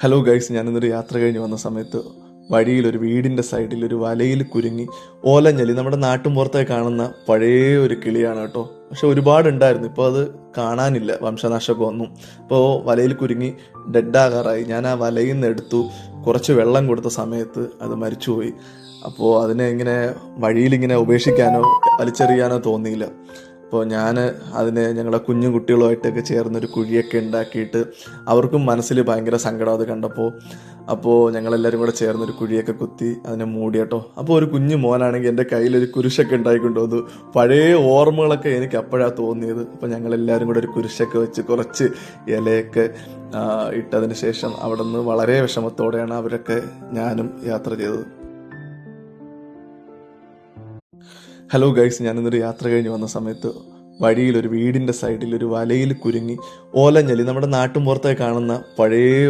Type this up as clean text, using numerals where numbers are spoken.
Hello guys, ഞാനിന്നൊരു യാത്ര കഴിഞ്ഞ് വന്ന സമയത്ത് വഴിയിൽ ഒരു വീടിൻ്റെ സൈഡിൽ ഒരു വലയിൽ കുരുങ്ങി ഓലഞ്ഞലി, നമ്മുടെ നാട്ടുമ്പുറത്തെ കാണുന്ന പഴയ ഒരു കിളിയാണ് കേട്ടോ. പക്ഷെ ഒരുപാടുണ്ടായിരുന്നു, ഇപ്പോൾ അത് കാണാനില്ല, വംശനാശമൊക്കെ വന്നു. അപ്പോൾ വലയിൽ കുരുങ്ങി ഡെഡാകാറായി. ഞാൻ ആ വലയിൽ നിന്ന് എടുത്തു, കുറച്ച് വെള്ളം കൊടുത്ത സമയത്ത് അത് മരിച്ചുപോയി. അപ്പോൾ അതിനെ ഇങ്ങനെ വഴിയിലിങ്ങനെ ഉപേക്ഷിക്കാനോ വലിച്ചെറിയാനോ തോന്നിയില്ല. അപ്പോൾ ഞാൻ അതിനെ ഞങ്ങളുടെ കുഞ്ഞു കുട്ടികളുമായിട്ടൊക്കെ ചേർന്നൊരു കുഴിയൊക്കെ ഉണ്ടാക്കിയിട്ട്, അവർക്കും മനസ്സിൽ ഭയങ്കര സങ്കടം അത് കണ്ടപ്പോൾ. അപ്പോൾ ഞങ്ങളെല്ലാവരും കൂടെ ചേർന്നൊരു കുഴിയൊക്കെ കുത്തി അതിനെ മൂടി കേട്ടോ. അപ്പോൾ ഒരു കുഞ്ഞു മോനാണെങ്കിൽ എൻ്റെ കയ്യിലൊരു കുരിശൊക്കെ ഉണ്ടായിക്കൊണ്ട് വന്നു. പഴയ ഓർമ്മകളൊക്കെ എനിക്ക് അപ്പോഴാണ് തോന്നിയത്. അപ്പോൾ ഞങ്ങളെല്ലാവരും കൂടെ ഒരു കുരിശൊക്കെ വെച്ച് കുറച്ച് ഇലയൊക്കെ ഇട്ടതിന് ശേഷം അവിടെ നിന്ന് വളരെ വിഷമത്തോടെയാണ് അവരൊക്കെ ഞാനും യാത്ര ചെയ്തത്. ഹലോ ഗൈസ്, ഞാനിന്നൊരു യാത്ര കഴിഞ്ഞ് വന്ന സമയത്ത് വഴിയിൽ ഒരു വീടിൻ്റെ സൈഡിൽ ഒരു വലയിൽ കുരുങ്ങി ഓലഞ്ഞലി, നമ്മുടെ നാട്ടുമ്പുറത്തെ കാണുന്ന പഴയ